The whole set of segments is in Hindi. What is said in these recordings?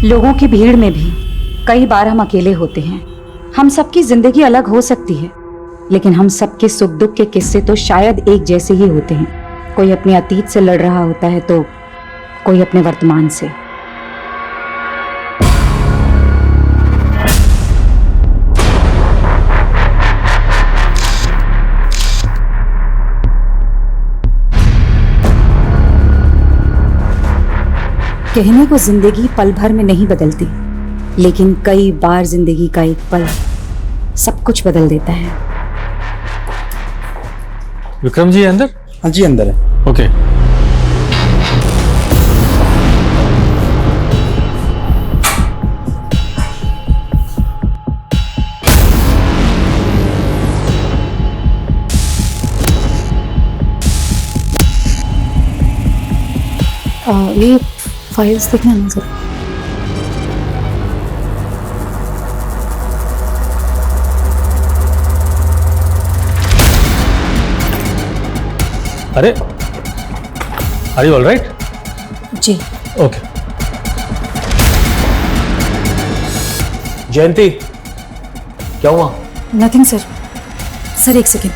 लोगों की भीड़ में भी कई बार हम अकेले होते हैं। हम सबकी जिंदगी अलग हो सकती है, लेकिन हम सबके सुख दुख के किस्से तो शायद एक जैसे ही होते हैं। कोई अपने अतीत से लड़ रहा होता है तो कोई अपने वर्तमान से। कहने को जिंदगी पल भर में नहीं बदलती, लेकिन कई बार जिंदगी का एक पल सब कुछ बदल देता है। विक्रम जी अंदर? हाँ जी अंदर है। ओके। ये फाइल्स देखना ना सर। अरे आर यू ऑल राइट? जी ओके। जयंती क्या हुआ? Nothing sir. सर एक सेकेंड।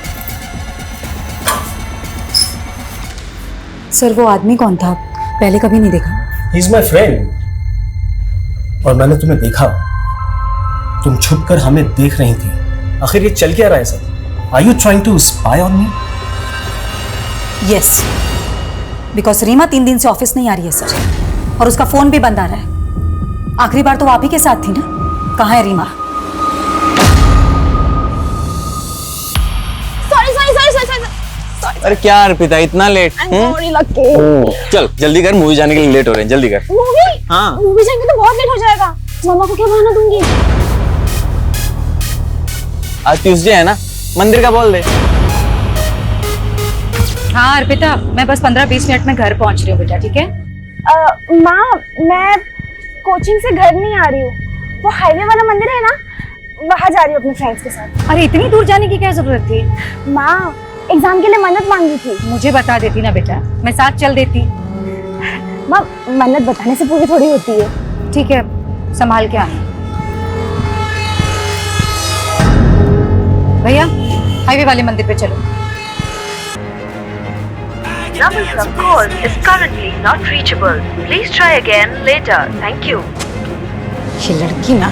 सर वो आदमी कौन था? पहले कभी नहीं देखा। He is my friend. और मैंने तुम्हें देखा, तुम छुपकर हमें देख रही थी। आखिर ये चल क्या रहा है sir? Are you trying to spy on me? Yes, because Reema 3 दिन से ऑफिस नहीं आ रही है सर, और उसका फोन भी बंद आ रहा है। आखिरी बार तो आप ही के साथ थी ना? कहाँ है रीमा? अरे क्या अर्पिता इतना लेट? चल जल्दी कर, मूवी जाने के लिए लेट हो रहे हैं, जल्दी कर। मूवी? हाँ मूवी जाएंगे तो बहुत लेट हो जाएगा। मम्मा को क्या बहाना दूंगी? आज ट्यूसडे है ना, मंदिर का बोल दे। हाँ अर्पिता, मैं बस 15-20 मिनट में घर पहुंच रही हूँ बेटा, ठीक है? माँ, मैं कोचिंग से घर नहीं आ रही हूँ। वो हाईवे वाला मंदिर है ना, वहाँ जा रही हूँ अपने फ्रेंड्स के साथ। अरे इतनी दूर जाने की क्या जरूरत थी? माँ, एग्जाम के लिए मन्नत मांगी थी। मुझे बता देती ना बेटा, मैं साथ चल देती। माँ, मन्नत बताने से पूरी थोड़ी होती है। ठीक है, संभाल के आना। भैया हाईवे वाले मंदिर पे चलो। Number of calls is currently not reachable. Please try again later. Thank you. ये लड़की ना,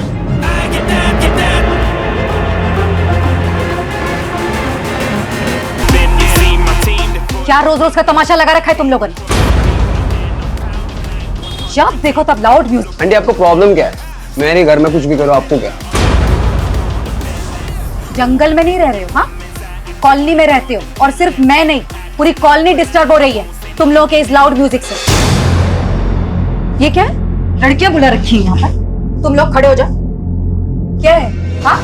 क्या रोज रोज का तमाशा लगा रखा है तुम लोगों ने? जब देखो तब लाउड म्यूजिक। आंटी आपको प्रॉब्लम क्या है? मेरे घर में कुछ भी करो, आपको क्या? जंगल में नहीं रह रहे हो, हाँ? कॉलोनी में रहते हो, और सिर्फ मैं नहीं, पूरी कॉलोनी डिस्टर्ब हो रही है तुम लोगों के इस लाउड म्यूजिक से। ये क्या है? लड़कियां बुला रखी है यहाँ पर। तुम लोग खड़े हो जाओ। क्या है? हाँ,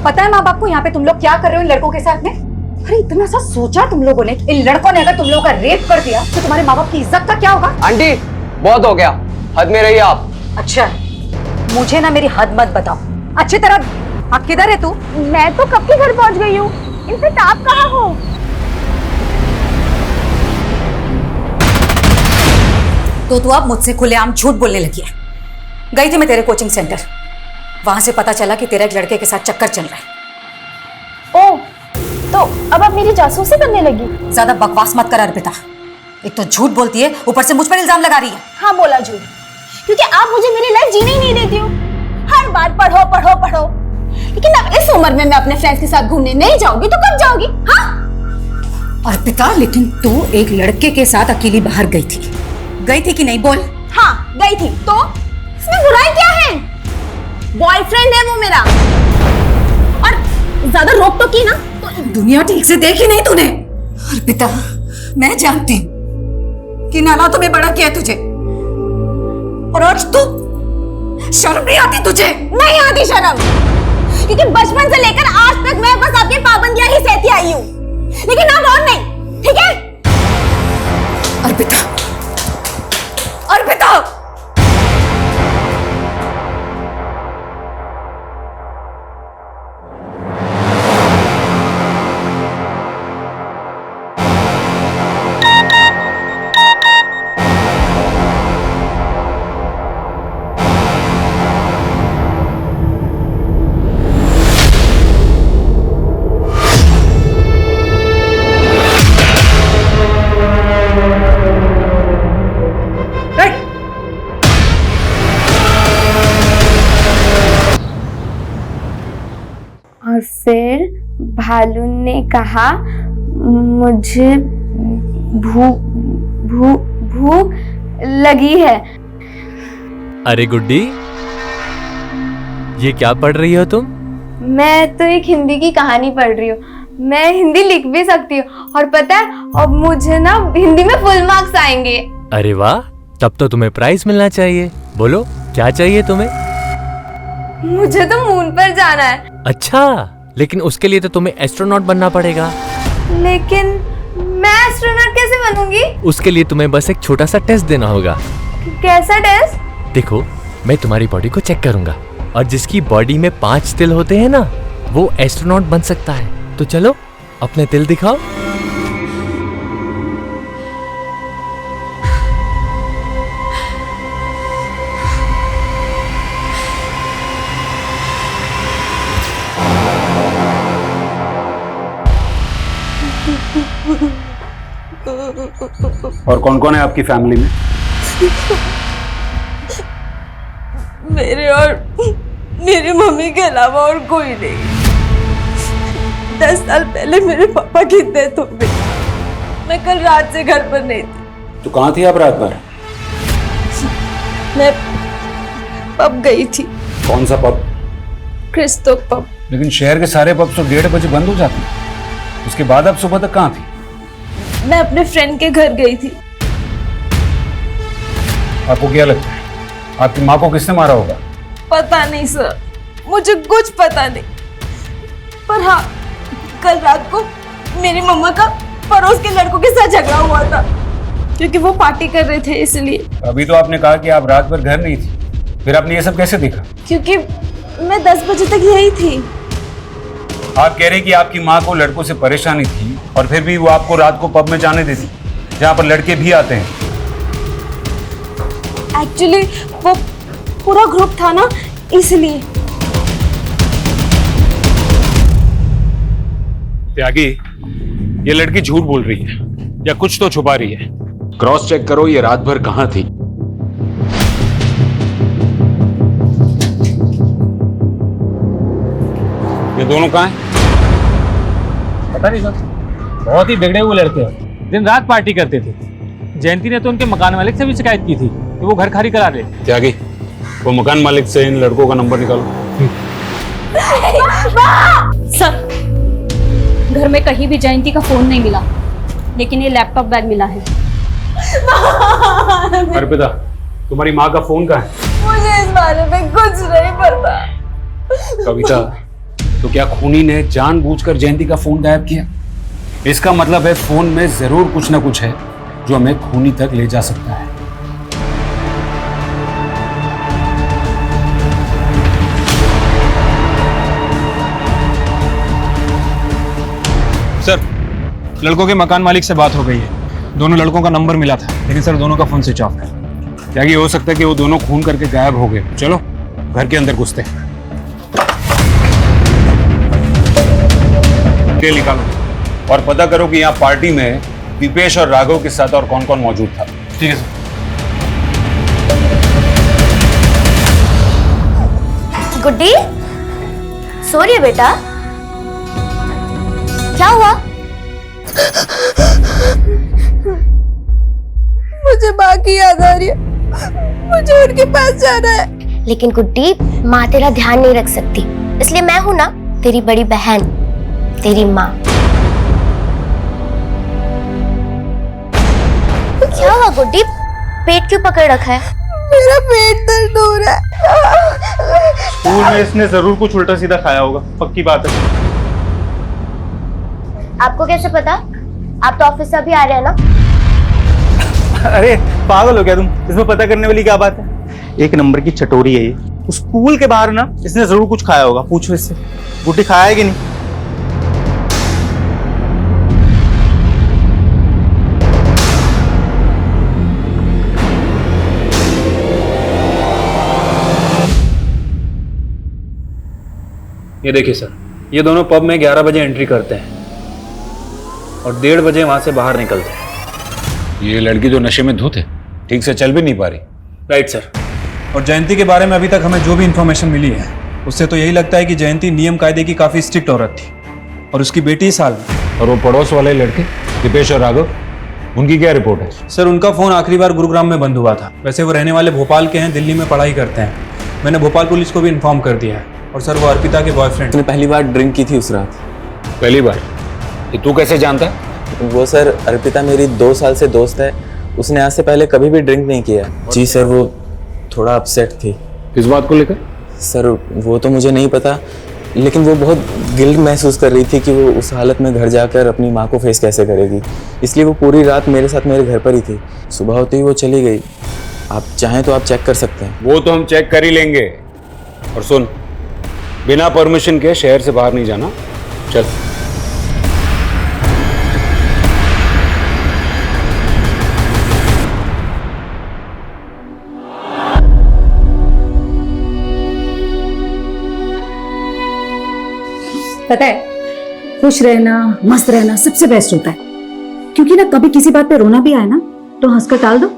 पता है माँ बाप को यहाँ पे तुम लोग क्या कर रहे हो इन लड़कों के साथ में? अरे इतना सा सोचा तुम लोगों ने? इन लड़कों ने अगर तुम लोगों का रेप कर दिया तो तुम्हारे माँ बाप की इज्जत का क्या होगा? आंटी बहुत हो गया, हद में रहिए आप। अच्छा, मुझे ना मेरी हद मत बताओ अच्छी तरह। आप किधर है तू? मैं तो कब के घर पहुँच गई हूँ। इनफैक्ट आप कहाँ हो? तो तू अब मुझसे खुलेआम झूठ बोलने लगी है। गई थी मैं तेरे कोचिंग सेंटर, वहां से पता चला कि तेरा एक लड़के के साथ चक्कर चल रहा है। ओह, तो अब आप मेरी जासूसी करने लगी? ज्यादा बकवास मत कर अर्पिता। एक तो झूठ बोलती है, ऊपर से मुझ पर इल्जाम लगा रही है। हाँ बोला झूठ, क्योंकि आप मुझे मेरी लाइफ जीने ही नहीं देती हो। हर बार पढ़ो पढ़ो पढ़ो, लेकिन अब इस उम्र में मैं अपने फ्रेंड्स के साथ घूमने नहीं जाऊंगी तो कब जाओगी? हाँ अर्पिता, लेकिन तू एक लड़के के साथ अकेली बाहर गई थी कि नहीं? बोल। हाँ गई थी, तो इसमें बुराई क्या है? बॉयफ्रेंड है वो मेरा, और ज्यादा रोक टोक की ना तो दुनिया ठीक से देखी नहीं तूने। अर्पिता, मैं जानती हूँ कि नाला तुम्हें बड़ा किया तुझे, और आज तू शर्म नहीं आती तुझे? नहीं आती शर्म, क्योंकि बचपन से लेकर आज तक मैं बस आपकी पाबंदियां ही सहती आई हूँ, लेकिन अब और नहीं, ठीक है? अर्पिता, अर्पिता! फिर भालू ने कहा, मुझे भूख लगी है। अरे गुड्डी, ये क्या पढ़ रही हो तुम? मैं तो एक हिंदी की कहानी पढ़ रही हूँ। मैं हिंदी लिख भी सकती हूँ और पता है अब मुझे ना हिंदी में फुल मार्क्स आएंगे। अरे वाह, तब तो तुम्हें प्राइज मिलना चाहिए। बोलो क्या चाहिए तुम्हें? मुझे तो मून पर जाना है। अच्छा, लेकिन उसके लिए तो तुम्हें एस्ट्रोनॉट बनना पड़ेगा। लेकिन मैं एस्ट्रोनॉट कैसे बनूंगी? उसके लिए तुम्हें बस एक छोटा सा टेस्ट देना होगा। कैसा टेस्ट? देखो, मैं तुम्हारी बॉडी को चेक करूंगा और जिसकी बॉडी में 5 तिल होते हैं ना, वो एस्ट्रोनॉट बन सकता है। तो चलो अपने तिल दिखाओ। और कौन कौन है आपकी फैमिली में? मेरे और मेरी मम्मी के अलावा और कोई नहीं। 10 साल पहले मेरे पापा की डेथ हो गई। मैं कल रात से घर पर नहीं थी। तो कहाँ थी आप रात भर? मैं पब गई थी। कौन सा पब? Christo pub. लेकिन शहर के सारे पब तो 1:30 बजे बंद हो जाते हैं। उसके बाद आप सुबह तक कहाँ थी? मैं अपने फ्रेंड के घर गई थी। आपको क्या लगता है आपकी माँ को किसने मारा होगा? पता नहीं सर, मुझे कुछ पता नहीं। पर हाँ, कल रात को मेरी मम्मा का पड़ोस के लड़कों के साथ झगड़ा हुआ था, क्योंकि वो पार्टी कर रहे थे इसलिए। अभी तो आपने कहा कि आप रात भर घर नहीं थी, फिर आपने ये सब कैसे देखा? क्योंकि मैं 10 बजे तक यही थी। आप कह रहे हैं कि आपकी माँ को लड़कों से परेशानी थी और फिर भी वो आपको रात को पब में जाने देती, जहाँ पर लड़के भी आते हैं। एक्चुअली वो पूरा ग्रुप था ना, इसलिए। त्यागी, ये लड़की झूठ बोल रही है या कुछ तो छुपा रही है। क्रॉस चेक करो, ये रात भर कहाँ थी। ये दोनों कहाँ हैं? पता नहीं सर, बहुत ही बिगड़े हुए लड़के हैं, दिन रात पार्टी करते थे। जयंती ने तो उनके मकान मालिक से भी शिकायत की थी कि वो घर खाली करा दे। त्यागी, वो मकान मालिक से इन लड़कों का नंबर निकालो। सर, घर में कहीं भी जयंती का फोन नहीं मिला, लेकिन ये लैपटॉप बैग मिला है। अर्पिता, तुम्हारी माँ का फोन कहाँ है? मुझे इस बारे में कुछ नहीं पता। कविता, तो क्या खूनी ने जानबूझकर जयंती का फोन गायब किया? इसका मतलब है फोन में जरूर कुछ ना कुछ है जो हमें खूनी तक ले जा सकता है। सर, लड़कों के मकान मालिक से बात हो गई है। दोनों लड़कों का नंबर मिला था, लेकिन सर दोनों का फोन स्विच ऑफ है। क्या ये हो सकता है कि वो दोनों खून करके गायब हो गए? चलो घर के अंदर घुसते हैं। डिटेल निकालो और पता करो कि यहाँ पार्टी में दीपेश और राघव के साथ और कौन कौन मौजूद था। ठीक है सर। गुड्डी, सो रही है बेटा? क्या हुआ? मुझे माँ की याद आ रही है, मुझे उनके पास जाना है। लेकिन गुड्डी, माँ तेरा ध्यान नहीं रख सकती, इसलिए मैं हूं ना, तेरी बड़ी बहन, तेरी माँ। क्या हुआ गुड्डी? पेट क्यों पकड़ रखा है? मेरा पेट दर्द हो रहा है। स्कूल में इसने जरूर कुछ उल्टा सीधा खाया होगा, पक्की बात है। आपको कैसे पता? आप तो ऑफिस से अभी आ रहे हैं ना? अरे पागल हो गया तुम, इसमें पता करने वाली क्या बात है? एक नंबर की चटोरी है ये। स्कूल के बाहर ना इसने जरूर कुछ खाया होगा, पूछो इससे। गुड्डी खाया है कि नहीं? ये देखिए सर, ये दोनों पब में 11 बजे एंट्री करते हैं और 1:30 बजे वहां से बाहर निकलते हैं। ये लड़की तो नशे में धुत है, ठीक से चल भी नहीं पा रही। Right sir. और जयंती के बारे में अभी तक हमें जो भी इंफॉर्मेशन मिली है उससे तो यही लगता है कि जयंती नियम कायदे की काफी स्ट्रिक्ट औरत थी और उसकी बेटी इस हाल में। और वो पड़ोस वाले लड़के दीपेश और राघव, उनकी क्या रिपोर्ट है? सर उनका फोन आखिरी बार गुरुग्राम में बंद हुआ था। वैसे वो रहने वाले भोपाल के हैं, दिल्ली में पढ़ाई करते हैं। मैंने भोपाल पुलिस को भी इन्फॉर्म कर दिया है। और सर वो अर्पिता के बॉयफ्रेंड। उसने पहली बार ड्रिंक की थी उस रात। पहली बार? ये तू कैसे जानता है? वो सर, अर्पिता मेरी 2 साल से दोस्त है, उसने आज से पहले कभी भी ड्रिंक नहीं किया। जी सर, वो थोड़ा अपसेट थी। किस बात को लेकर? सर वो तो मुझे नहीं पता, लेकिन वो बहुत गिल्ट महसूस कर रही थी कि वो उस हालत में घर जाकर अपनी माँ को फेस कैसे करेगी। इसलिए वो पूरी रात मेरे साथ मेरे घर पर ही थी। सुबह होते ही वो चली गई। आप चाहें तो आप चेक कर सकते हैं। वो तो हम चेक कर ही लेंगे। और सुन, बिना परमिशन के शहर से बाहर नहीं जाना। चल। पता है, खुश रहना, मस्त रहना सबसे बेस्ट होता है। क्योंकि ना कभी किसी बात पे रोना भी आए ना तो हंसकर टाल दो,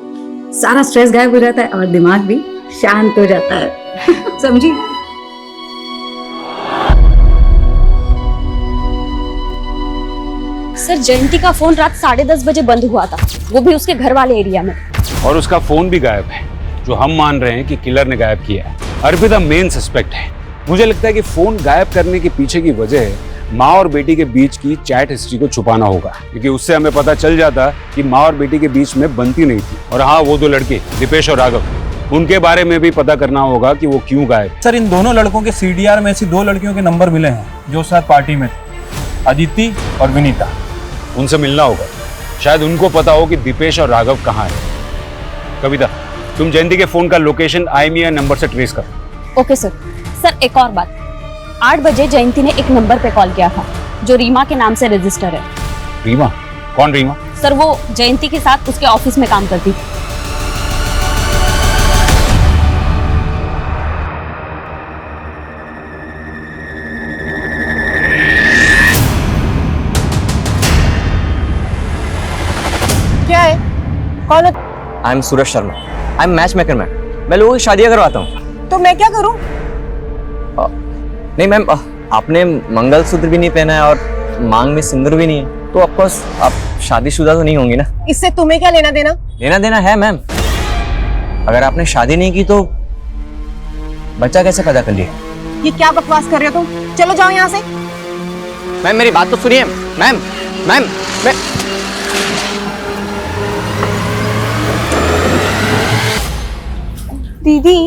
सारा स्ट्रेस गायब हो जाता है और दिमाग भी शांत हो जाता है। समझी? सर जयंती का फोन रात 10:30 बजे बंद हुआ था, वो भी उसके घर वाले एरिया में। और उसका फोन भी गायब है, जो हम मान रहे हैं कि किलर ने गायब किया है। अर्पिता मेन सस्पेक्ट है। मुझे लगता है कि फोन गायब करने के पीछे की वजह माँ और बेटी के बीच की चैट हिस्ट्री को छुपाना होगा, क्योंकि उससे हमें पता चल जाता कि माँ और बेटी के बीच में बनती नहीं थी। और हाँ, वो 2 लड़के दीपेश और राघव, उनके बारे में भी पता करना होगा कि वो क्यों गायब। सर इन दोनों लड़कों के सीडीआर में ऐसी 2 लड़कियों के नंबर मिले हैं जो साथ पार्टी में थे, अदिति और विनीता। उनसे मिलना होगा, शायद उनको पता हो कि दीपेश और राघव कहाँ है। कविता, तुम जयंती के फोन का लोकेशन IMEI नंबर से ट्रेस करो। Okay sir. सर एक और बात, 8 बजे जयंती ने एक नंबर पे कॉल किया था जो रीमा के नाम से रजिस्टर है। रीमा? कौन रीमा? सर वो जयंती के साथ उसके ऑफिस में काम करती थी। क्या है? कौन है? I am Suraj Sharma, I am match maker ma'am. मैं लोगों की शादियां करवाता हूँ। तो मैं क्या करूं? नहीं मैम, आपने मंगलसूत्र भी नहीं पहना है और मांग में सिंदूर भी नहीं है, तो ऑफकोर्स आप शादीशुदा तो नहीं होंगी ना। इससे तुम्हें क्या लेना देना? लेना देना है मैम। अगर आपने शादी नहीं की तो बच्चा कैसे पैदा कर लिया? ये क्या बकवास कर रहे हो तुम? चलो जाओ यहाँ से। मैम मेरी बात तो सुनिए। मैम मैम मैं दीदी,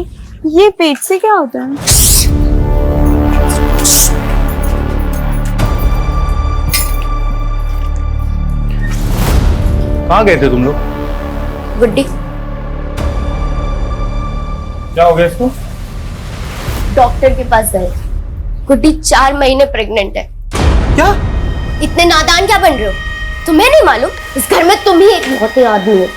ये पेट से क्या होता है? कहाँ गए थे तुम लोग? गुड्डी, क्या हो गया इसको? डॉक्टर के पास गए। गुड्डी 4 महीने प्रेग्नेंट है। क्या? इतने नादान क्या बन रहे हो? तुम्हें नहीं मालूम इस घर में तुम ही एक मोटे आदमी हो।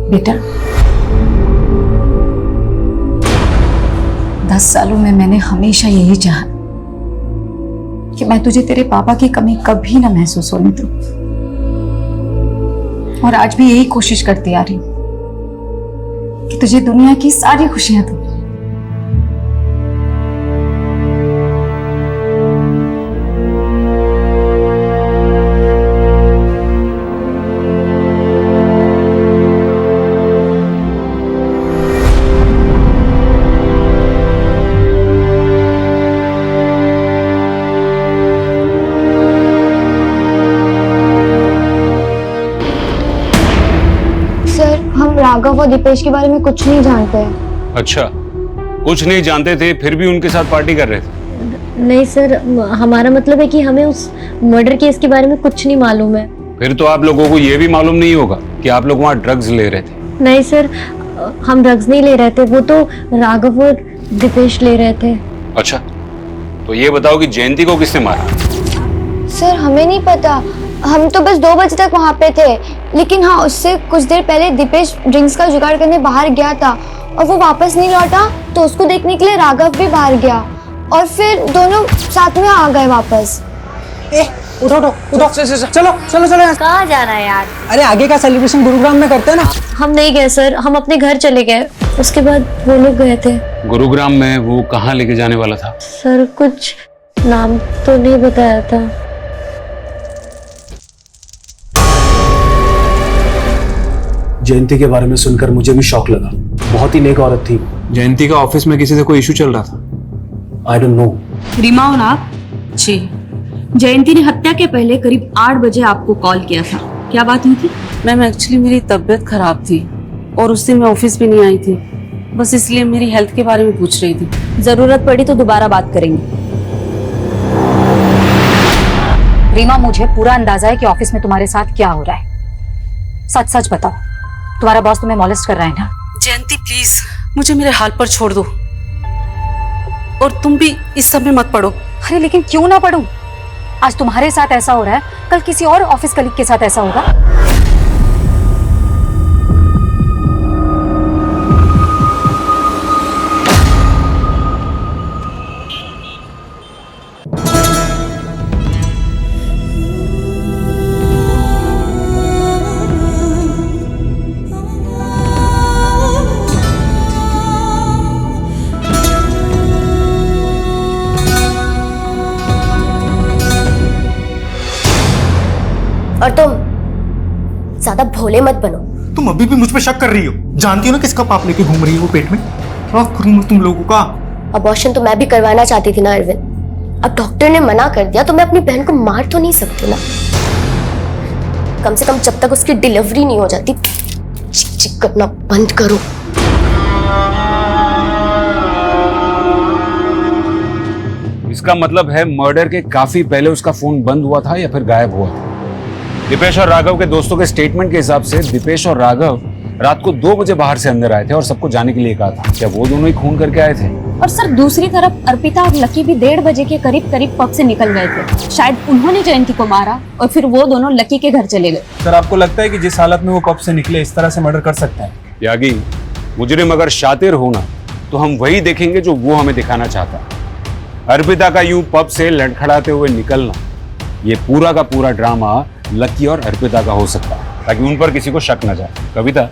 बेटा, 10 सालों में मैंने हमेशा यही चाहा कि मैं तुझे तेरे पापा की कमी कभी ना महसूस होने दूं, और आज भी यही कोशिश करती आ रही हूं कि तुझे दुनिया की सारी खुशियां दूं। राघव और दीपेश के बारे में कुछ नहीं जानते हैं। अच्छा, कुछ नहीं जानते थे, फिर भी उनके साथ पार्टी कर रहे थे? नहीं सर, हमारा मतलब है कि हमें उस मर्डर केस के बारे में कुछ नहीं मालूम है। फिर तो आप लोगों को ये भी मालूम नहीं होगा कि आप लोग वहाँ ड्रग्स ले रहे थे। नहीं सर, हम ड्रग्स नहीं ले रहे थे, वो तो राघव और दीपेश ले रहे थे। अच्छा, तो ये बताओ कि जयंती को किसने मारा? सर हमें नहीं पता, हम तो बस 2 बजे तक वहाँ पे थे। लेकिन हाँ, उससे कुछ देर पहले दीपेश ड्रिंक्स का जुगाड़ करने बाहर गया था और वो वापस नहीं लौटा तो उसको देखने के लिए राघव भी बाहर गया और फिर दोनों साथ में आ गए वापस। उठो उठो उठो, चलो चलो चलो। कहाँ जा रहा है यार? अरे आगे का सेलिब्रेशन गुरुग्राम में करते हैं ना। हम नहीं गए सर, हम अपने घर चले गए। उसके बाद वो लोग गए थे। गुरुग्राम में वो कहाँ लेके जाने वाला था? सर कुछ नाम तो नहीं बताया था। जयंती के बारे में सुनकर मुझे भी शौक लगा। बहुत ही नेक औरत थी। जयंती का ऑफिस में किसी से कोई इशू चल रहा था? I don't know. रीमा और आप? जी। जयंती ने हत्या के पहले करीब 8 बजे आपको कॉल किया था, क्या बात हुई थी? मैम एक्चुअली मेरी तबीयत खराब थी और उस दिन मैं ऑफिस भी नहीं आई थी, बस इसलिए मेरी हेल्थ के बारे में पूछ रही थी। जरूरत पड़ी तो दोबारा बात करेंगे। रीमा, मुझे पूरा अंदाजा है कि ऑफिस में तुम्हारे साथ क्या हो रहा है। सच सच बताओ, तुम्हारा बॉस तुम्हें मॉलेस्ट कर रहा है ना? जयंती प्लीज मुझे मेरे हाल पर छोड़ दो और तुम भी इस सब में मत पड़ो। अरे लेकिन क्यों ना पढ़ूं? आज तुम्हारे साथ ऐसा हो रहा है, कल किसी और ऑफिस कलीग के साथ ऐसा होगा। और तुम ज्यादा भोले मत बनो। तुम अभी भी मुझ पे शक कर रही हो? जानती हो ना किसका पाप लेके घूम रही है वो पेट में? क्या करूं मैं तुम लोगों का? अबॉर्शन तो मैं भी करवाना चाहती थी ना अरविंद। अब डॉक्टर ने मना कर दिया तो मैं अपनी बहन को मार तो नहीं सकती ना। कम से कम जब तक उसकी डिलीवरी नहीं हो जाती चिक चिक करना बंद करो। इसका मतलब है मर्डर के काफी पहले उसका फोन बंद हुआ था या फिर गायब हुआ था। दीपेश और राघव के दोस्तों के स्टेटमेंट के हिसाब से दीपेश और राघव रात को 2 बजे बाहर से अंदर आए थे और सबको जाने के लिए कहा था। क्या वो दोनों ही खून करके आए थे? और सर दूसरी तरफ अर्पिता और लकी भी 1:30 बजे के करीब पब से निकल गए थे। शायद उन्होंने जयंती को मारा और फिर वो दोनों लकी के घर चले गए। सर आपको लगता है कि जिस हालत में वो पब से निकले इस तरह से मर्डर कर सकते हैं? यागी, मुजरिम अगर शातिर होना तो हम वही देखेंगे जो वो हमें दिखाना चाहता है। अर्पिता का यूं पब से लड़खड़ाते हुए निकलना, ये पूरा का पूरा ड्रामा लकी और अर्पिता का हो सकता है ताकि उन पर किसी को शक न जाए। कविता,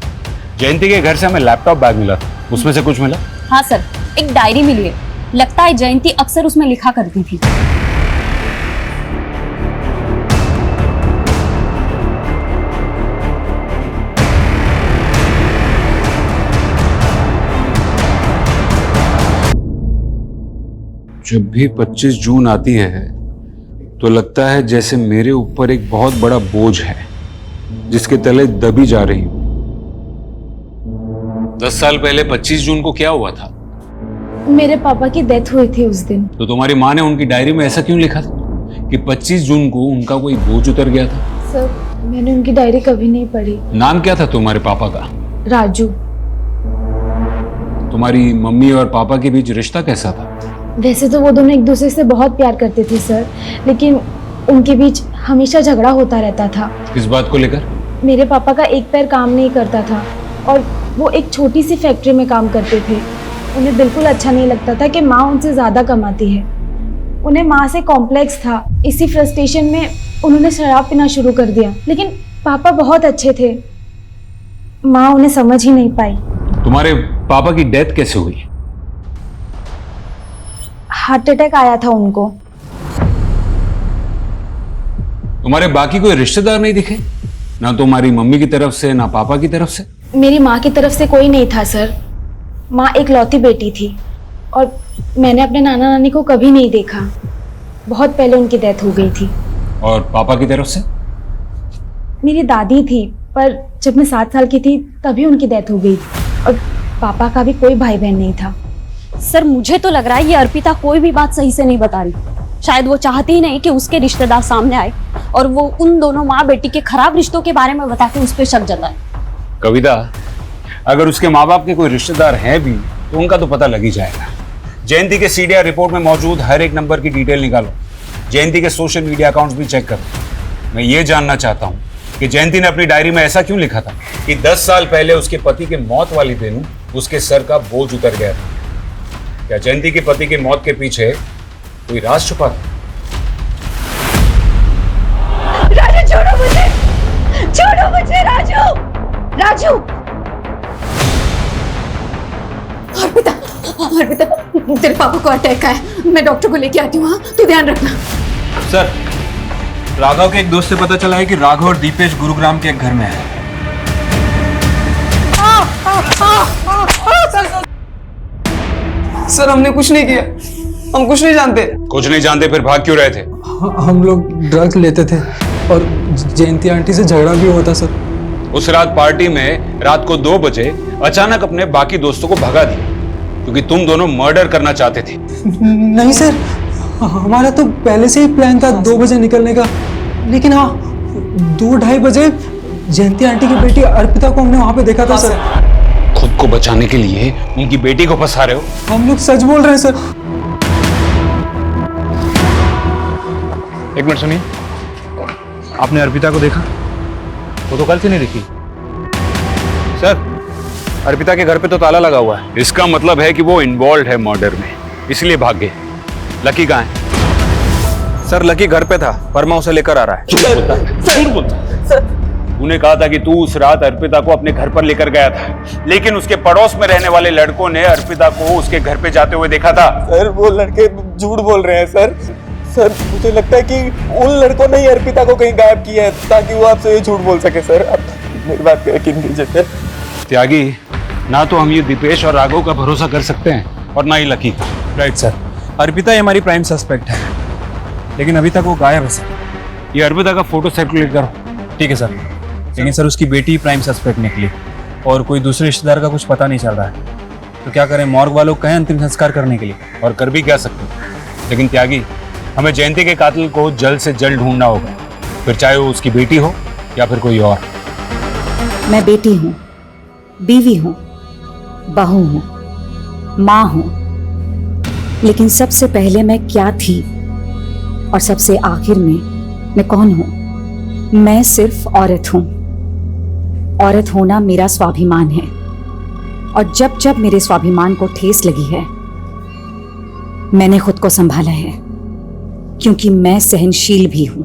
जयंती के घर से हमें लैपटॉप बैग मिला था, उसमें से कुछ मिला? हाँ सर, एक डायरी मिली है। लगता है जयंती अक्सर उसमें लिखा करती थी। जब भी 25 जून आती है तो लगता है जैसे मेरे ऊपर एक बहुत बड़ा बोझ है जिसके तले दबी जा रही हूं। 10 साल पहले 25 जून को क्या हुआ था? मेरे पापा की डेथ हुई थी उस दिन। तो तुम्हारी माँ ने उनकी डायरी में ऐसा क्यों लिखा था कि 25 जून को उनका कोई बोझ उतर गया था? सर मैंने उनकी डायरी कभी नहीं पढ़ी। नाम क्या था तुम्हारे पापा का? राजू। तुम्हारी मम्मी और पापा के बीच रिश्ता कैसा था? वैसे तो वो दोनों एक दूसरे से बहुत प्यार करते थे सर, लेकिन उनके बीच हमेशा झगड़ा होता रहता था। किस बात को लेकर? मेरे पापा का एक पैर काम नहीं करता था और वो एक छोटी सी फैक्ट्री में काम करते थे। उन्हें बिल्कुल अच्छा नहीं लगता था कि माँ उनसे ज़्यादा कमाती है। उन्हें माँ से कॉम्प्लेक्स था। इसी फ्रस्ट्रेशन में उन्होंने शराब पीना शुरू कर दिया। लेकिन पापा बहुत अच्छे थे, माँ उन्हें समझ ही नहीं पाई। तुम्हारे पापा की डेथ कैसे हुई? हार्ट अटैक आया था उनको। तुम्हारे बाकी कोई रिश्तेदार नहीं दिखे? ना तुम्हारी मम्मी की तरफ से ना पापा की तरफ से? मेरी माँ की तरफ से कोई नहीं था सर। माँ एक लौती बेटी थी और मैंने अपने नाना नानी को कभी नहीं देखा। बहुत पहले उनकी डेथ हो गई थी। और पापा की तरफ से? मेरी दादी थी, पर जब मैं 7 साल की थी तभी उनकी डेथ हो गई थी। और पापा का भी कोई भाई बहन नहीं था। सर मुझे तो लग रहा है ये अर्पिता कोई भी बात सही से नहीं बता रही। शायद वो चाहती ही नहीं कि उसके रिश्तेदार सामने आए और वो उन दोनों माँ बेटी के खराब रिश्तों के बारे में बता के उस पर शक जताए। कविता, अगर उसके माँ बाप के कोई रिश्तेदार हैं भी तो उनका तो पता लग ही जाएगा। जयंती के सीडीआर रिपोर्ट में मौजूद हर एक नंबर की डिटेल निकालो। जयंती के सोशल मीडिया अकाउंट्स भी चेक करो। मैं ये जानना चाहता हूँ कि जयंती ने अपनी डायरी में ऐसा क्यों लिखा था कि 10 साल पहले उसके पति के मौत वाले दिन उसके सर का बोझ उतर गया था। क्या जयंती के पति की मौत के पीछे कोई राज छुपा था? राजू छोड़ो मुझे, छोड़ो मुझे राजू, राजू। अर्पिता, अर्पिता, तेरे पापा को अटैक आया, मैं डॉक्टर को लेके आती हूँ। हाँ, तू ध्यान रखना। सर, राघव के एक दोस्त से पता चला है कि राघव और दीपेश गुरुग्राम के एक घर में है। सर हमने कुछ नहीं किया, हम कुछ नहीं जानते। कुछ नहीं जानते फिर भाग क्यों रहे थे? हम लोग ड्रग्स लेते थे और जयंती आंटी से झगड़ा भी हुआ था सर। उस रात पार्टी में रात को 2 बजे अचानक अपने बाकी दोस्तों को भगा दिया क्योंकि तुम दोनों मर्डर करना चाहते थे। नहीं सर, हमारा तो पहले से ही प्लान था 2 बजे निकलने का, लेकिन हाँ 2-2:30 बजे जयंती आंटी की बेटी अर्पिता को हमने वहां पे देखा था सर। खुद को बचाने के लिए उनकी बेटी को फंसा रहे हो? हम लोग सच बोल रहे हैं सर। एक मिनट सुनिए, आपने अर्पिता को देखा? वो तो कल से नहीं दिखी। सर, अर्पिता के घर पे तो ताला लगा हुआ है। इसका मतलब है कि वो इन्वॉल्व है मर्डर में, इसलिए भाग गए। लकी कहाँ है? सर लकी घर पे था, वर्मा उसे लेकर आ रहा है। झूठ बोलता। तूने कहा था कि तू उस रात अर्पिता को अपने घर पर लेकर गया था, लेकिन उसके पड़ोस में रहने वाले लड़कों ने अर्पिता को उसके घर पे जाते हुए देखा था। सर वो लड़के झूठ बोल रहे हैं सर। सर मुझे लगता है कि उन लड़कों ने ही अर्पिता को कहीं गायब किया है ताकि वो आपसे ये झूठ बोल सके सर। अब मेरी बात पे यकीन कीजिए सर। त्यागी, ना तो हम ये दीपेश और राघव का भरोसा कर सकते हैं और ना ही लकी का। राइट सर, अर्पिता ही हमारी प्राइम सस्पेक्ट है, लेकिन अभी तक वो गायब है सर। ये अर्पिता का फोटो सर्कुलेट करो। ठीक है सर, लेकिन सर उसकी बेटी प्राइम सस्पेक्ट निकली और कोई दूसरे रिश्तेदार का कुछ पता नहीं चल रहा है, तो क्या करें? मॉर्ग वालों कहें अंतिम संस्कार करने के लिए। और कर भी क्या सकते, लेकिन त्यागी हमें जयंती के कातिल को जल्द से जल्द ढूंढना होगा, फिर चाहे वो उसकी बेटी हो या फिर कोई और। मैं बेटी हूँ, बीवी हूँ, बहू हूँ, माँ हूँ, लेकिन सबसे पहले मैं क्या थी और सबसे आखिर में मैं कौन हूँ? मैं सिर्फ औरत हूँ। औरत होना मेरा स्वाभिमान है, और जब जब मेरे स्वाभिमान को ठेस लगी है मैंने खुद को संभाला है, क्योंकि मैं सहनशील भी हूं।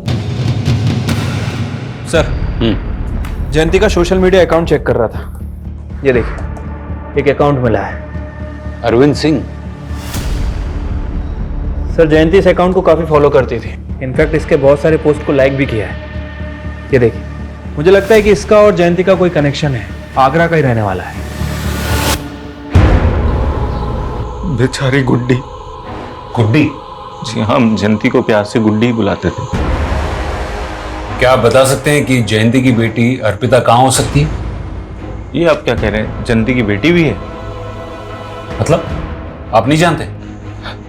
सर, जयंती का सोशल मीडिया अकाउंट चेक कर रहा था। ये देखिए, एक अकाउंट मिला है। अरविंद सिंह। सर जयंती इस अकाउंट को काफी फॉलो करती थी, इनफैक्ट इसके बहुत सारे पोस्ट को लाइक भी किया है। ये देखिए, मुझे लगता है कि इसका और जयंती का कोई कनेक्शन है। आगरा का ही रहने वाला है। बेचारी गुड्डी। गुड्डी? जी हम जयंती को प्यार से गुड्डी बुलाते थे। क्या आप बता सकते हैं कि जयंती की बेटी अर्पिता कहाँ हो सकती है? ये आप क्या कह रहे हैं? जयंती की बेटी भी है? मतलब आप नहीं जानते?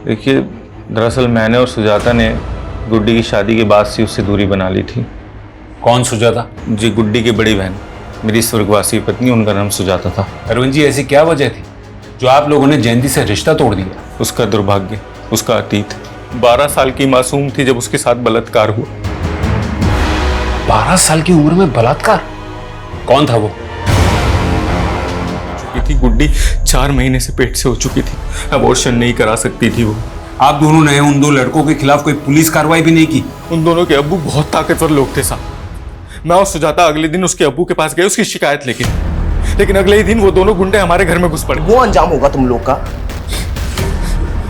देखिए, दरअसल मैंने और सुजाता ने गुड्डी की शादी के बाद से उससे दूरी बना ली थी। कौन सुजाता? जी गुड्डी की बड़ी बहन, मेरी स्वर्गवासी पत्नी, उनका नाम सुजाता था। अरविंद जी, ऐसी क्या वजह थी जो आप लोगों ने जयंती से रिश्ता तोड़ दिया? उसका दुर्भाग्य, उसका अतीत। 12 साल की मासूम थी जब उसके साथ बलात्कार हुआ। 12 साल की उम्र में बलात्कार? कौन था वो? थी गुड्डी 4 महीने से पेट से हो चुकी थी, अबॉर्शन नहीं करा सकती थी वो। आप दोनों ने उन 2 लड़कों के खिलाफ कोई पुलिस कार्रवाई भी नहीं की? उन दोनों के अब्बू बहुत ताकतवर लोग थे साहब। मैं और सुजाता अगले दिन उसके अब्बू के पास गए उसकी शिकायत लेकिन अगले ही दिन वो दोनों गुंडे हमारे घर में घुस पड़े। वो अंजाम होगा तुम लोग का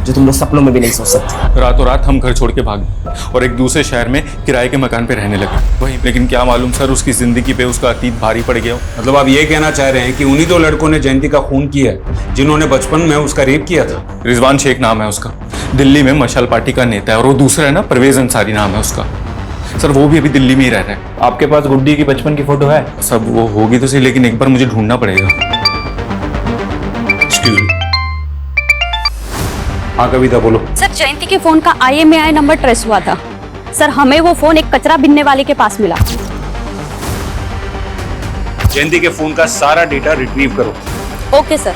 जो तुम लोग सपनों में भी नहीं सोच सकते। रातों रात हम घर छोड़ के भागे और एक दूसरे शहर में किराए के मकान पे रहने लगे वहीं। लेकिन क्या मालूम सर, उसकी जिंदगी पे उसका अतीत भारी पड़ गया। मतलब आप ये कहना चाह रहे हैं कि उन्हीं 2 लड़कों ने जयंती का खून किया है जिन्होंने बचपन में उसका रेप किया था? रिजवान शेख नाम है उसका, दिल्ली में मशाल पार्टी का नेता है। और वो दूसरा है ना, परवेज अंसारी नाम है उसका। सर वो भी अभी दिल्ली में ही रह रहा है। आपके पास गुड्डी की बचपन की फोटो है? सब वो होगी तो सही, लेकिन एक बार मुझे ढूंढना पड़ेगा। Excuse me. हाँ कविता बोलो। सर जयंती के फोन का IMEI नंबर ट्रेस हुआ था। सर हमें वो फोन एक कचरा बिनने वाले के पास मिला। जयंती के फोन का सारा डेटा रिट्रीव करो। Okay sir.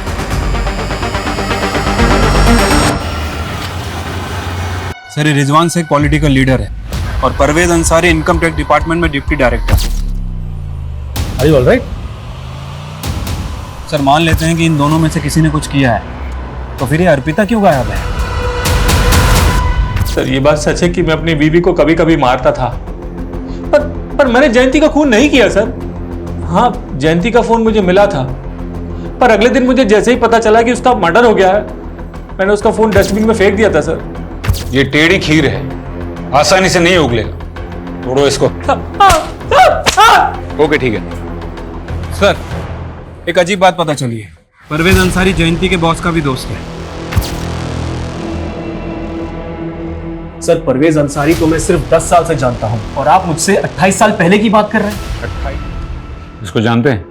सर ये रिजवान शेख पॉलिटिकल लीडर है और Parvez Ansari income tax department में deputy director. Are you all right? Sir मान लेते हैं कि इन दोनों में से किसी ने कुछ किया है, तो फिर ये अर्पिता क्यों गायब है? सर ये बात सच है कि मैं अपनी बीवी को कभी कभी मारता था, पर मैंने जयंती का खून नहीं किया सर। हाँ, जयंती का फोन मुझे मिला था, पर अगले दिन मुझे जैसे ही पता चला कि उसका मर्डर हो गया है, मैंने उसका फोन डस्टबिन में फेंक दिया था सर। ये टेढ़ी खीर है, आसानी से नहीं उगलेगा, तोड़ो इसको। ओके ठीक है। सर एक अजीब बात पता चली है, परवेज अंसारी जयंती के बॉस का भी दोस्त है। सर परवेज अंसारी को मैं सिर्फ 10 साल से जानता हूं और आप मुझसे 28 साल पहले की बात कर रहे हैं। 28? इसको जानते हैं?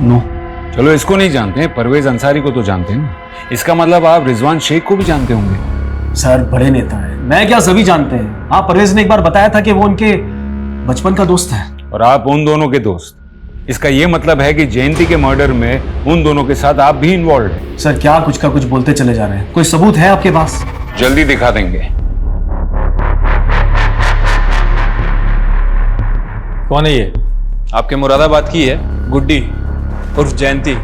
नो। चलो इसको नहीं जानते हैं, परवेज अंसारी को तो जानते हैं ना। इसका मतलब आप रिजवान शेख को भी जानते होंगे। सर बड़े नेता है, मैं क्या सभी जानते हैं। हाँ, परवेज ने एक बार बताया था कि वो उनके बचपन का दोस्त है। और आप उन दोनों के दोस्त, इसका यह मतलब है कि जयंती के मर्डर में उन दोनों के साथ आप भी इन्वॉल्व हैं। सर क्या कुछ का कुछ बोलते चले जा रहे हैं, कोई सबूत है आपके पास? जल्दी दिखा देंगे। कौन है ये? आपके मुरादाबाद की है, गुड्डी उर्फ जयंती।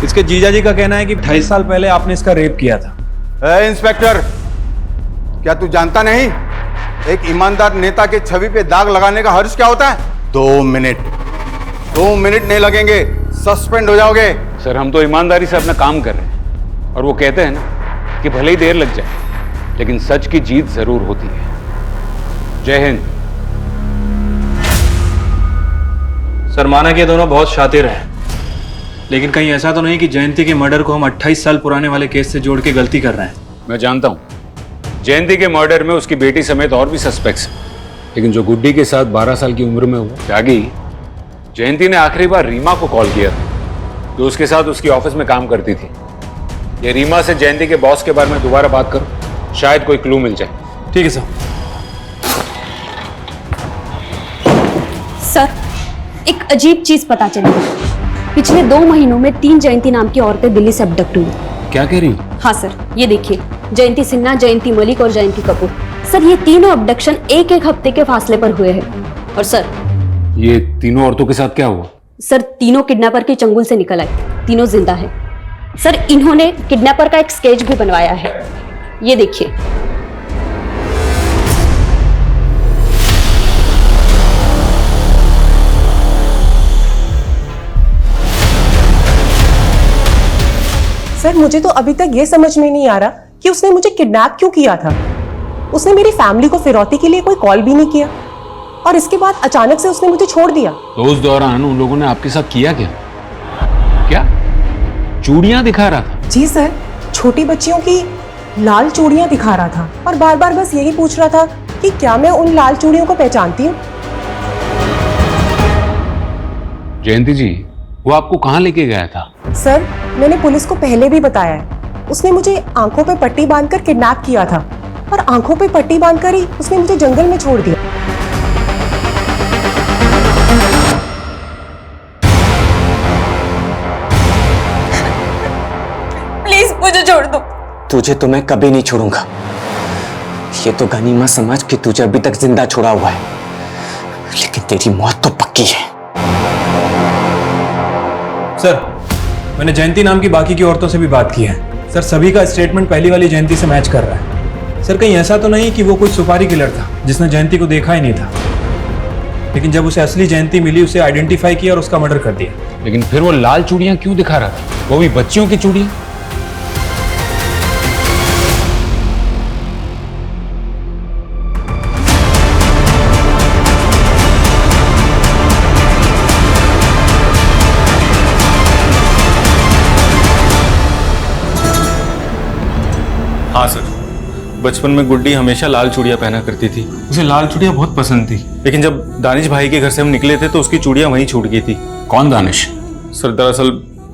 इसके जीजा जी का कहना है कि 28 साल पहले आपने इसका रेप किया था। इंस्पेक्टर, क्या तू जानता नहीं एक ईमानदार नेता के छवि पे दाग लगाने का हर्ज क्या होता है? 2 मिनट नहीं लगेंगे, सस्पेंड हो जाओगे। सर हम तो ईमानदारी से अपना काम कर रहे हैं, और वो कहते हैं ना कि भले ही देर लग जाए लेकिन सच की जीत जरूर होती है। जय हिंद। सर माना कि ये दोनों बहुत शातिर हैं, लेकिन कहीं ऐसा तो नहीं कि जयंती के मर्डर को हम 28 साल पुराने वाले केस से जोड़ के गलती कर रहे हैं? मैं जानता हूं जयंती के मर्डर में उसकी बेटी समेत और भी सस्पेक्ट्स हैं, लेकिन जो गुड्डी के साथ 12 साल की उम्र में हुआ त्यागी, जयंती ने आखिरी बार रीमा को कॉल किया था, जो उसके साथ उसकी ऑफिस में काम करती थी। ये रीमा से जयंती के बॉस के बारे में दोबारा बात करो, शायद कोई क्लू मिल जाए। ठीक है सर। सर एक अजीब चीज पता चली है। पिछले 2 महीनों में 3 जयंती नाम की औरतें दिल्ली से अबडक्ट हुई। क्या कह रही हो? हाँ सर, ये देखिए, जयंती सिन्हा, जयंती मलिक और जयंती कपूर। सर ये तीनों अबडक्शन एक हफ्ते के फासले पर हुए हैं। और सर ये तीनों औरतों के साथ क्या हुआ? सर तीनों किडनैपर के चंगुल से निकल आए, तीनों जिंदा हैं। सर इन्होंने किडनैपर का एक स्केच भी बनवाया है, ये देखिए। सर मुझे तो अभी तक ये समझ में नहीं आ रहा कि उसने मुझे किडनैप क्यों किया था। उसने मेरी फैमिली को फिरौती के लिए कोई कॉल भी नहीं किया और इसके बाद अचानक से उसने मुझे छोड़ दिया। तो उस दौरान उन लोगों ने आपके साथ किया क्या? क्या चूड़ियां दिखा रहा था? जी सर, छोटी बच्चियों की लाल चूड़ियां दिखा रहा था और बार बार बस यही पूछ रहा था कि क्या मैं उन लाल चूड़ियों को पहचानती हूँ। जयंती जी, वो आपको कहाँ लेके गया था? सर मैंने पुलिस को पहले भी बताया है, उसने मुझे आंखों पे पट्टी बांधकर किडनैप किया था और आंखों पे पट्टी बांधकर ही उसने मुझे जंगल में छोड़ दिया। प्लीज मुझे छोड़ दो। तुझे तो मैं कभी नहीं छोड़ूंगा। ये तो गनीमत समझ कि तुझे अभी तक जिंदा छोड़ा हुआ है, लेकिन तेरी मौत तो पक्की है। सर मैंने जयंती नाम की बाकी की औरतों से भी बात की है। सर सभी का स्टेटमेंट पहली वाली जयंती से मैच कर रहा है। सर कहीं ऐसा तो नहीं कि वो कोई सुपारी किलर था जिसने जयंती को देखा ही नहीं था, लेकिन जब उसे असली जयंती मिली उसे आइडेंटिफाई किया और उसका मर्डर कर दिया। लेकिन फिर वो लाल चूड़ियां क्यों दिखा रहा था, वो भी बच्चियों की चूड़ियां? हाँ सर, बचपन में गुड्डी हमेशा लाल चूड़ियां पहना करती थी। उसे लाल चूड़ियां बहुत पसंद थी, लेकिन जब दानिश भाई के घर से हम निकले थे तो उसकी चूड़ियां वहीं छूट गई थी। कौन दानिश? सर दरअसल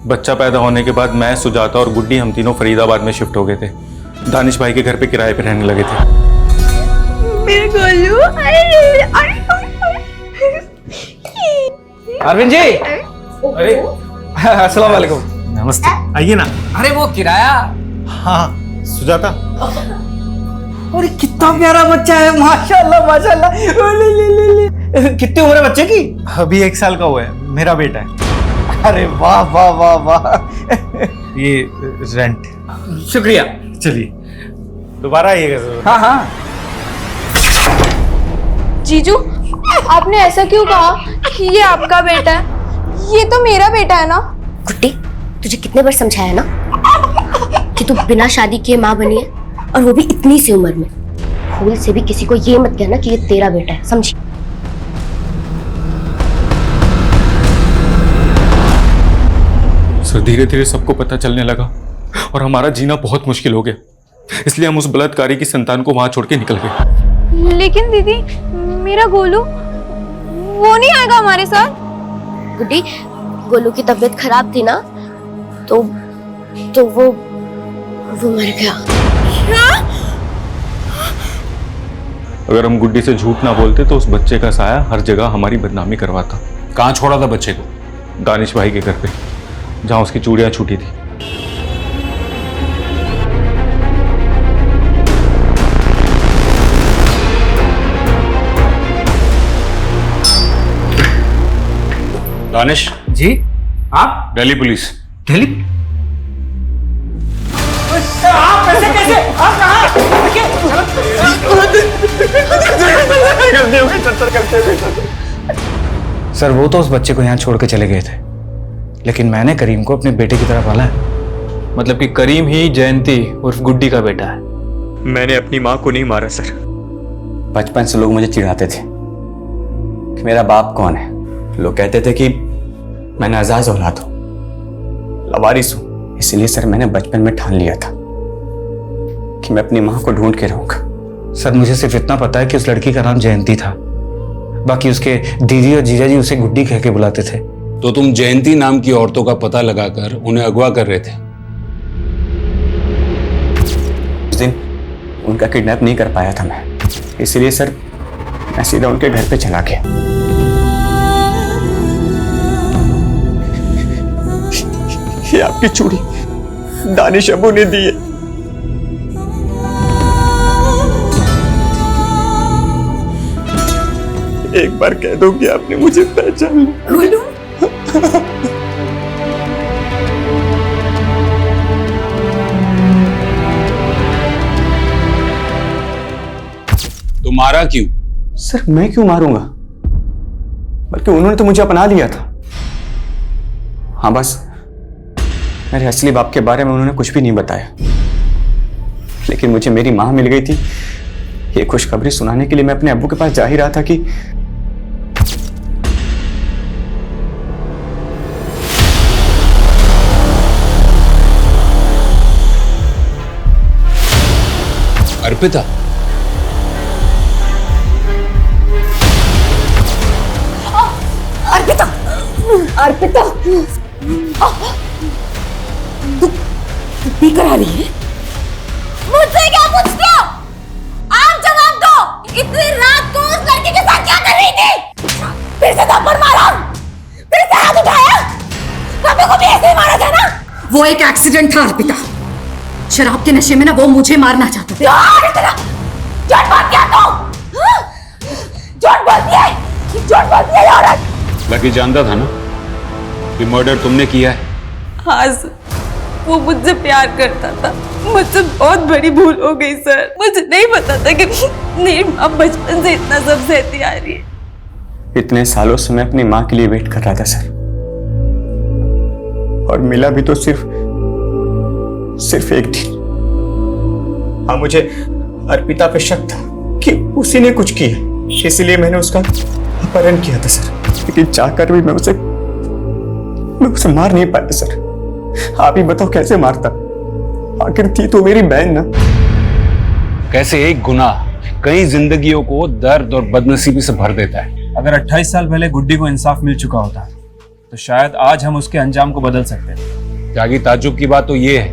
बच्चा पैदा होने के बाद मैं, सुजाता और गुड्डी हम तीनों फरीदाबाद में शिफ्ट हो गए थे। दानिश भाई के घर पे किराए पे रहने लगे थे। मेरे गोलू, अरविंद जी, अरे अस्सलाम वालेकुम। नमस्ते, आइए ना। अरे वो किराया। हाँ सुजाता। अरे कितना प्यारा बच्चा है, माशाल्लाह माशाल्लाह। कितनी उम्र है बच्चे की? अभी 1 साल का हुआ है। मेरा बेटा है। अरे वाह वाह वाह वाह। ये रेंट। शुक्रिया। चलिए दोबारा आइएगा जरूर। हाँ हाँ। जीजू, आपने ऐसा क्यों कहा कि ये आपका बेटा है? ये तो मेरा बेटा है ना। गुड्डी, तुझे कितने बार समझाया ना कि तू बिना शादी किए माँ बनी है, और वो भी इतनी सी उम्र में। भूल से भी किसी को ये मत कहना कि ये तेरा बेटा है, समझी? सर धीरे धीरे सबको पता चलने लगा और हमारा जीना बहुत मुश्किल हो गया, इसलिए हम उस बलात्कारी की संतान को वहां छोड़ के निकल गए। लेकिन दीदी, मेरा गोलू वो नहीं आएगा हमारे साथ? गुड्डी, गोलू की तबीयत खराब थी ना, तो वो मर गया। अगर हम गुड्डी से झूठ ना बोलते तो उस बच्चे का साया हर जगह हमारी बदनामी करवाता। कहाँ छोड़ा था बच्चे को? दानिश भाई के घर पे, जहां उसकी चूड़ियां छूटी थी। दानिश जी, आप? दिल्ली पुलिस। दिल्ली? आप कैसे आप कहाँ? सर वो तो उस बच्चे को यहाँ छोड़ के चले गए थे, लेकिन मैंने करीम को अपने बेटे की तरह पाला है। मतलब कि करीम ही जयंती उर्फ गुड्डी का बेटा है? मैंने अपनी माँ को नहीं मारा सर। बचपन से लोग मुझे चिढ़ाते थे कि मेरा बाप कौन है। लोग कहते थे कि मैं नाजायज औलाद हूं, लवारिस हूं। इसलिए सर मैंने बचपन में ठान लिया था कि मैं अपनी माँ को ढूंढ के रहूंगा। सर मुझे सिर्फ इतना पता है कि उस लड़की का नाम जयंती था, बाकी उसके दीदी और जीजा जी उसे गुड्डी कह के बुलाते थे। तो तुम जयंती नाम की औरतों का पता लगाकर उन्हें अगवा कर रहे थे? उस दिन उनका किडनैप नहीं कर पाया था मैं, इसलिए सर मैं सीधा उनके घर पे चला गया। ये आपकी चूड़ी दानिश अबू ने दी है। एक बार कह दो कि आपने मुझे पहचान लिया। तो मारा क्यों? सर मैं क्यों मारूंगा, बल्कि उन्होंने तो मुझे अपना लिया था। हाँ बस मेरे असली बाप के बारे में उन्होंने कुछ भी नहीं बताया, लेकिन मुझे मेरी माँ मिल गई थी। ये खुशखबरी सुनाने के लिए मैं अपने अब्बू के पास जा ही रहा था कि अर्पिता। अर्पिता, अर्पिता, तू पी कर आ रही है? मुझसे क्या पूछते हो? आप जवाब दो। इतनी रात को उस लड़की के साथ क्या कर रही थी? फिर से थप्पड़ मारा, फिर से हाथ उठाया। पापा को भी ऐसे ही मारा था ना? वो एक एक्सीडेंट था अर्पिता। शराब के नशे में ना वो मुझे मारना चाहता था। झूठ बोल क्या तू? झूठ बोलती है, झूठ बोलती है औरत। लकी जानता था ना कि मर्डर तुमने किया है? हाँ सर, वो मुझसे प्यार करता था। मुझसे बहुत बड़ी भूल हो गई सर। मुझे नहीं पता था कि मेरी माँ बचपन से इतना सब सहती आ रही है। इतने सालों से मैं अपनी माँ के लिए वेट कर रहा था सर, और मिला भी तो सिर्फ एक दिन। हाँ मुझे अर्पिता पे शक था कि उसी ने कुछ किया, इसलिए मैंने उसका अपहरण किया था सर। लेकिन चाहकर भी मैं उसे मार नहीं पाया सर। आप ही बताओ कैसे मारता, आखिर थी तो मेरी बहन ना। कैसे एक गुनाह कई जिंदगियों को दर्द और बदनसीबी से भर देता है। अगर 28 साल पहले गुड्डी को इंसाफ मिल चुका होता तो शायद आज हम उसके अंजाम को बदल सकते थे। त्यागी, ताज्जुब की बात तो ये है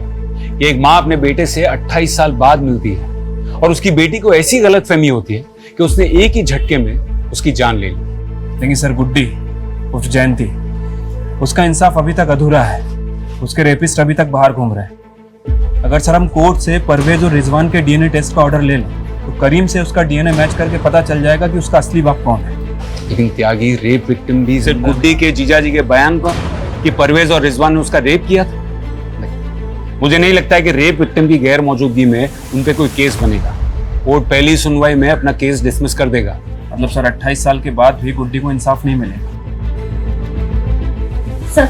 कि एक माँ अपने बेटे से 28 साल बाद मिलती है और उसकी बेटी को ऐसी गलतफहमी होती है कि उसने एक ही झटके में उसकी जान ले ली। लेकिन सर गुड्डी उर्फ जयंती, उसका इंसाफ अभी तक अधूरा है। उसके रेपिस्ट अभी तक बाहर घूम रहे हैं। अगर सर हम कोर्ट से परवेज और रिजवान के डीएनए टेस्ट का ऑर्डर ले लें तो करीम से उसका डीएनए मैच करके पता चल जाएगा कि उसका असली बाप कौन है। लेकिन त्यागी रेप विक्टिम भी सिर्फ गुड्डी के जीजा जी के बयान पर कि परवेज और रिजवान ने उसका रेप किया था? मुझे नहीं लगता है कि रेप विक्टिम की गैर मौजूदगी में उन पे कोई केस बनेगा। कोर्ट पहली सुनवाई में अपना केस डिसमिस कर देगा। मतलब सर 28 साल के बाद भी गुड्डी को इंसाफ नहीं मिलेगा। सर,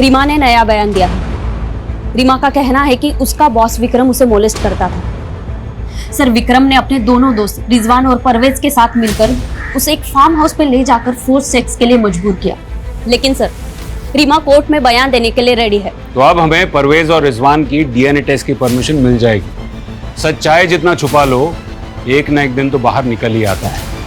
रीमा ने नया बयान दिया है। रीमा का कहना है कि उसका बॉस विक्रम उसे मोलेस्ट करता था। सर, विक्रम ने अपने दोनों दोस्त रिजवान और परवेज के साथ मिलकर उसे एक फार्म हाउस पे ले जाकर फोर्स सेक्स के लिए मजबूर किया। लेकिन सर, रीमा कोर्ट में बयान देने के लिए रेडी है। तो अब हमें परवेज और रिजवान की डीएनए टेस्ट की परमिशन मिल जाएगी। सच्चाई जितना छुपा लो, एक ना एक दिन तो बाहर निकल ही आता है।